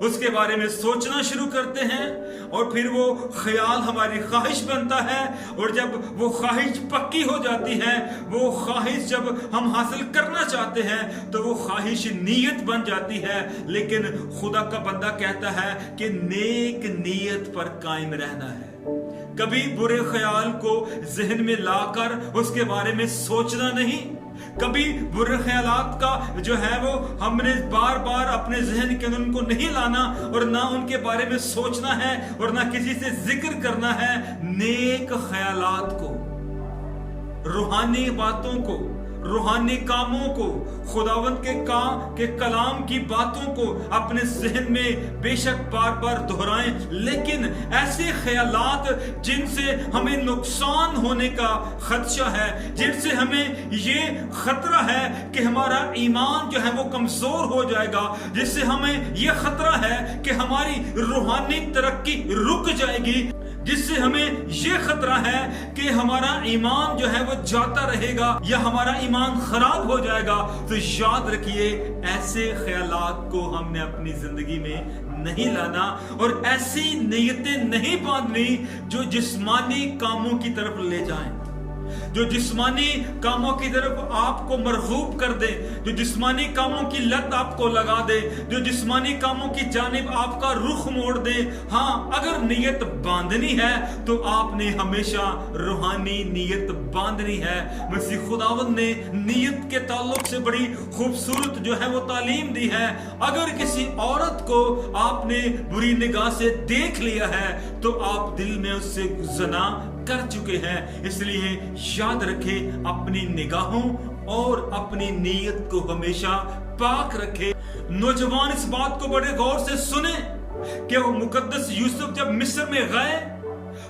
اس کے بارے میں سوچنا شروع کرتے ہیں اور پھر وہ خیال ہماری خواہش بنتا ہے، اور جب وہ خواہش پکی ہو جاتی ہے، وہ خواہش جب ہم حاصل کرنا چاہتے ہیں تو وہ خواہش نیت بن جاتی ہے۔ لیکن خدا کا بندہ کہتا ہے کہ نیک نیت پر قائم رہنا ہے، کبھی برے خیال کو ذہن میں لا کر اس کے بارے میں سوچنا نہیں، کبھی برے خیالات کا جو ہے وہ ہم نے بار بار اپنے ذہن کے اندر ان کو نہیں لانا اور نہ ان کے بارے میں سوچنا ہے اور نہ کسی سے ذکر کرنا ہے۔ نیک خیالات کو، روحانی باتوں کو، روحانی کاموں کو، خداوند کے کلام کی باتوں کو اپنے ذہن میں بے شک بار بار دہرائیں، لیکن ایسے خیالات جن سے ہمیں نقصان ہونے کا خدشہ ہے، جن سے ہمیں یہ خطرہ ہے کہ ہمارا ایمان جو ہے وہ کمزور ہو جائے گا، جس سے ہمیں یہ خطرہ ہے کہ ہماری روحانی ترقی رک جائے گی، جس سے ہمیں یہ خطرہ ہے کہ ہمارا ایمان جو ہے وہ جاتا رہے گا یا ہمارا ایمان خراب ہو جائے گا، تو یاد رکھیے ایسے خیالات کو ہم نے اپنی زندگی میں نہیں لانا اور ایسی نیتیں نہیں باندھنی جو جسمانی کاموں کی طرف لے جائیں، جو جسمانی کاموں کی طرف آپ کو مرغوب کر دے، جو جسمانی کاموں کی لت آپ کو لگا دے، جو جسمانی کاموں کی جانب آپ کا رخ موڑ دے۔ ہاں، اگر نیت باندھنی ہے تو آپ نے ہمیشہ روحانی نیت باندھنی ہے۔ مسیح خداوند نے نیت کے تعلق سے بڑی خوبصورت جو ہے وہ تعلیم دی ہے۔ اگر کسی عورت کو آپ نے بری نگاہ سے دیکھ لیا ہے تو آپ دل میں اس سے زنا کر چکے ہیں۔ اس لیے یاد رکھیں، اپنی نگاہوں اور اپنی نیت کو ہمیشہ پاک رکھیں۔ نوجوان اس بات کو بڑے غور سے سنیں کہ وہ مقدس یوسف جب مصر میں گئے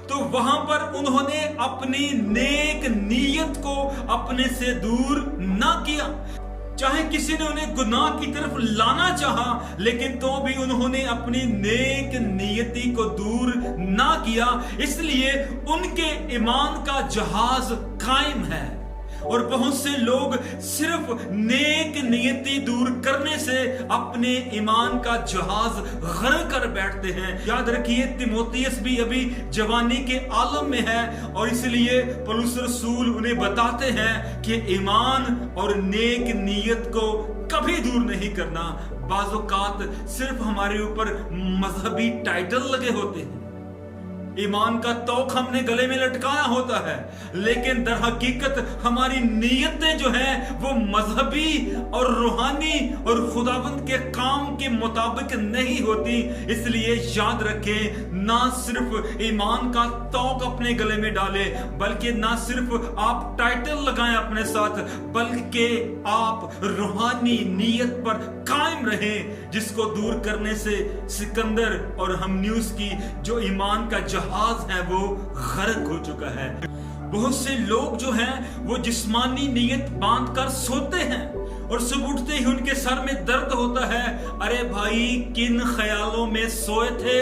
تو وہاں پر انہوں نے اپنی نیک نیت کو اپنے سے دور نہ کیا، چاہے کسی نے انہیں گناہ کی طرف لانا چاہا، لیکن تو بھی انہوں نے اپنی نیک نیتی کو دور نہ کیا۔ اس لیے ان کے ایمان کا جہاز قائم ہے، اور بہت سے لوگ صرف نیک نیتی دور کرنے سے اپنے ایمان کا جہاز غرق کر بیٹھتے ہیں۔ یاد رکھیے، تیموتھیوس بھی ابھی جوانی کے عالم میں ہے، اور اس لیے پولس رسول انہیں بتاتے ہیں کہ ایمان اور نیک نیت کو کبھی دور نہیں کرنا۔ بعض اوقات صرف ہمارے اوپر مذہبی ٹائٹل لگے ہوتے ہیں، ایمان کا توق ہم نے گلے میں لٹکایا ہوتا ہے، لیکن در حقیقت ہماری نیتیں جو ہیں وہ مذہبی اور روحانی اور خداوند کے کام کے مطابق نہیں ہوتی۔ اس لیے یاد رکھیں، نہ صرف ایمان کا توق اپنے گلے میں ڈالیں، بلکہ نہ صرف آپ ٹائٹل لگائیں اپنے ساتھ، بلکہ آپ روحانی نیت پر قائم رہیں، جس کو دور کرنے سے سکندر اور ہمنیوس کی جو ایمان کا جہاز ہے وہ غرق ہو چکا ہے۔ بہت سے لوگ جو ہیں وہ جسمانی نیت باندھ کر سوتے ہیں اور صبح اٹھتے ہی ان کے سر میں درد ہوتا ہے۔ ارے بھائی، کن خیالوں میں سوئے تھے؟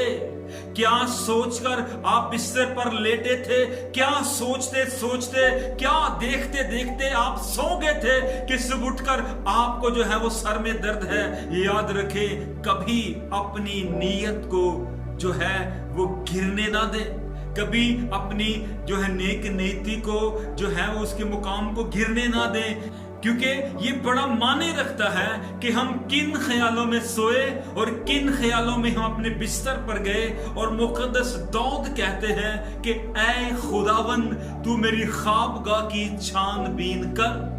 کیا سوچ کر آپ بستر پر لیٹے تھے؟ کیا سوچتے سوچتے، کیا دیکھتے دیکھتے آپ سو گئے تھے کہ صبح اٹھ کر آپ کو جو ہے وہ سر میں درد ہے؟ یاد رکھیں، کبھی اپنی نیت کو جو ہے وہ گرنے نہ دیں، کبھی اپنی جو ہے نیک نیتی کو جو ہے وہ اس کے مقام کو گرنے نہ دیں، کیونکہ یہ بڑا معنی رکھتا ہے کہ ہم کن خیالوں میں سوئے اور کن خیالوں میں ہم اپنے بستر پر گئے۔ اور مقدس داؤد کہتے ہیں کہ اے خداوند، تو میری خوابگاہ کی چھان بین کر۔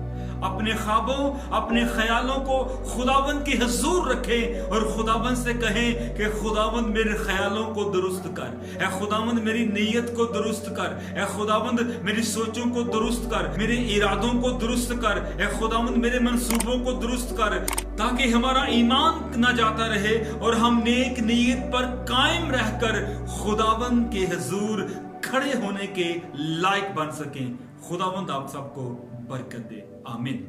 اپنے خوابوں، اپنے خیالوں کو خداوند کی حضور رکھیں اور خداوند سے کہیں کہ خداوند میرے خیالوں کو درست کر، اے خداوند میری نیت کو درست کر، اے خداوند میری سوچوں کو درست کر، میرے ارادوں کو درست کر، اے خداوند میرے منصوبوں کو درست کر، تاکہ ہمارا ایمان نہ جاتا رہے اور ہم نیک نیت پر قائم رہ کر خداوند کے حضور کھڑے ہونے کے لائق بن سکیں۔ خداوند آپ سب کو برکت دے، آمین۔